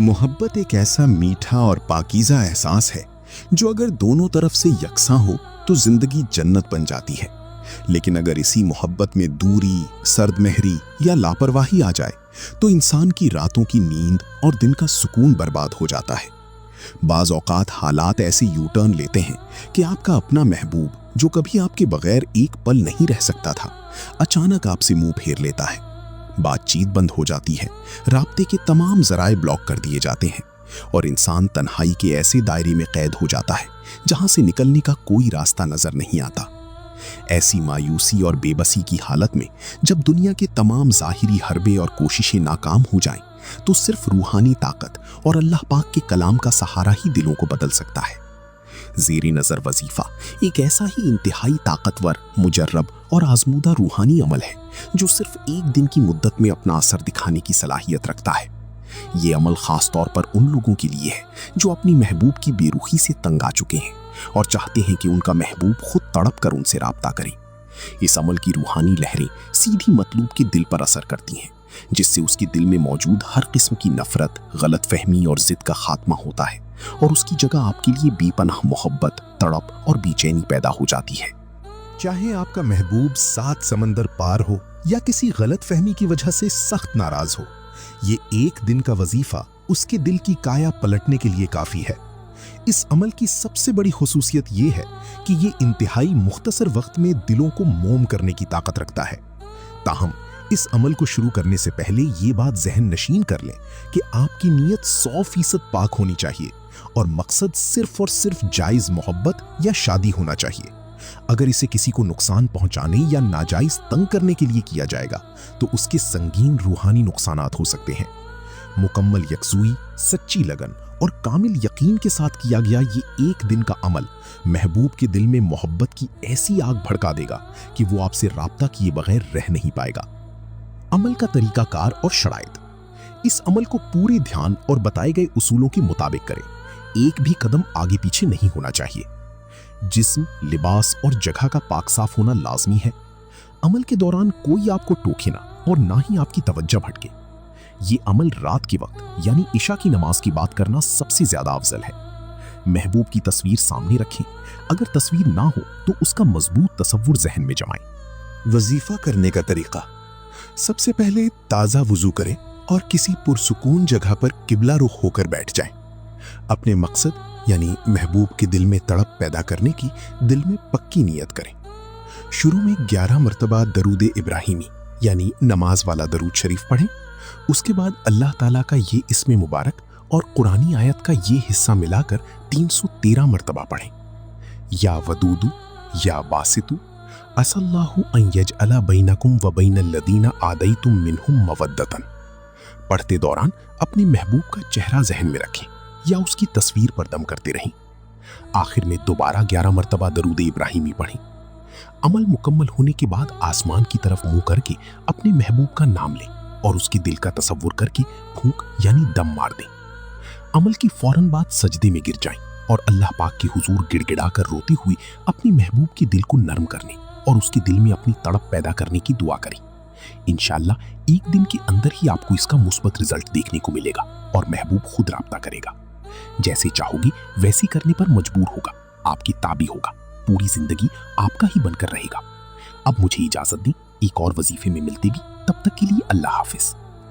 मोहब्बत एक ऐसा मीठा और पाकीज़ा एहसास है जो अगर दोनों तरफ से यकसां हो तो जिंदगी जन्नत बन जाती है। लेकिन अगर इसी मोहब्बत में दूरी, सर्दमहरी या लापरवाही आ जाए तो इंसान की रातों की नींद और दिन का सुकून बर्बाद हो जाता है। बाज़ औक़ात हालात ऐसे यू टर्न लेते हैं कि आपका अपना महबूब, जो कभी आपके बगैर एक पल नहीं रह सकता था, अचानक आपसे मुंह फेर लेता है। बातचीत बंद हो जाती है, राब्ते के तमाम ज़राए ब्लॉक कर दिए जाते हैं और इंसान तन्हाई के ऐसे दायरे में कैद हो जाता है जहां से निकलने का कोई रास्ता नजर नहीं आता। ऐसी मायूसी और बेबसी की हालत में जब दुनिया के तमाम ज़ाहिरी हरबे और कोशिशें नाकाम हो जाएं, तो सिर्फ रूहानी ताकत और अल्लाह पाक के कलाम का सहारा ही दिलों को बदल सकता है। ज़ेरे नज़र वजीफ़ा एक ऐसा ही इंतहाई ताकतवर, मुजर्रब और आजमूदा रूहानी अमल है जो सिर्फ एक दिन की मुद्दत में अपना असर दिखाने की सलाहियत रखता है। ये अमल ख़ास तौर पर उन लोगों के लिए है जो अपनी महबूब की बेरुखी से तंग आ चुके हैं और चाहते हैं कि उनका महबूब खुद तड़प कर उनसे राब्ता करे। इस अमल की रूहानी लहरें सीधी मतलूब के दिल पर असर करती हैं, जिससे उसके दिल में मौजूद हर किस्म की नफरत, गलतफहमी और जिद का खात्मा होता है और उसकी जगह आपके लिए बेपनाह मोहब्बत, तड़प और बेचैनी पैदा हो जाती है। चाहे आपका महबूब 7 समंदर पार हो या किसी गलतफहमी की वजह से सख्त नाराज हो, ये एक दिन का वजीफा उसके दिल की काया पलटने के लिए काफी है। इस अमल की सबसे बड़ी खुसूसियत ये है कि ये इंतहाई मुख्तसर वक्त में दिलों को मोम करने की ताकत रखता है। ताहम इस अमल को शुरू करने से पहले ये बात ज़हन नशीन कर लें कि आपकी नीयत 100% पाक होनी चाहिए और मकसद सिर्फ और सिर्फ जायज़ मोहब्बत या शादी होना चाहिए। अगर इसे किसी को नुकसान पहुंचाने या नाजायज़ तंग करने के लिए किया जाएगा तो उसके संगीन रूहानी नुकसानात हो सकते हैं। मुकम्मल यकसुई, सच्ची लगन और कामिल यकीन के साथ किया गया ये एक दिन का अमल महबूब के दिल में मोहब्बत की ऐसी आग भड़का देगा कि वो आपसे राब्ता किए बगैर रह नहीं पाएगा। अमल का तरीकाकार और शराइत। इस अमल को पूरे ध्यान और बताए गए उसूलों के मुताबिक करें। एक भी कदम आगे पीछे नहीं होना चाहिए। जिस्म, लिबास और जगह का पाक साफ होना लाजमी है। अमल के दौरान कोई आपको टोके ना और ना ही आपकी तवज्जो भटके। ये अमल रात के वक्त यानी इशा की नमाज की बात करना सबसे ज्यादा अफजल है। महबूब की तस्वीर सामने रखें। अगर तस्वीर ना हो तो उसका मजबूत तसव्वुर जहन में जमाएं। वजीफा करने का तरीका। सबसे पहले ताज़ा वुजू करें और किसी पुरसुकून जगह पर किबला रुख होकर बैठ जाएं। अपने मकसद यानी महबूब के दिल में तड़प पैदा करने की दिल में पक्की नीयत करें। शुरू में 11 मरतबा दरूद इब्राहिमी यानी नमाज वाला दरूद शरीफ पढ़ें। उसके बाद अल्लाह ताला का ये इस्म मुबारक और कुरानी आयत का ये हिस्सा मिलाकर 313 मरतबा पढ़ें। या वदूदु या बासितु असल्लाहु अन यजअला बैनकुम व बैनल लदीना आदैतुम मिनहुम मवद्दतन। पढ़ते दौरान अपने महबूब का चेहरा जहन में रखें या उसकी तस्वीर पर दम करते रहें। आखिर में दोबारा 11 मरतबा दरूद इब्राहिमी पढ़ें। अमल मुकम्मल होने के बाद आसमान की तरफ मुंह करके अपने महबूब का नाम लें और उसके दिल का तसव्वुर करके फूंक यानी दम मार दें। अमल की फौरन बाद सजदे में गिर जाएं और अल्लाह पाक के हुजूर गिड़गिड़ा कर रोते हुए अपने महबूब के दिल को नरम करने और उसके दिल में अपनी तड़प पैदा करने की दुआ करें। इंशाअल्लाह एक दिन के अंदर ही आपको इसका मुस्बत रिजल्ट देखने को मिलेगा और महबूब खुद राब्ता करेगा। जैसे चाहोगी वैसे करने पर मजबूर होगा, आपकी ताबी होगा, पूरी जिंदगी आपका ही बनकर रहेगा। अब मुझे इजाजत दें, एक और वजीफे में मिलते भी, तब तक के लिए अल्लाह हाफिज।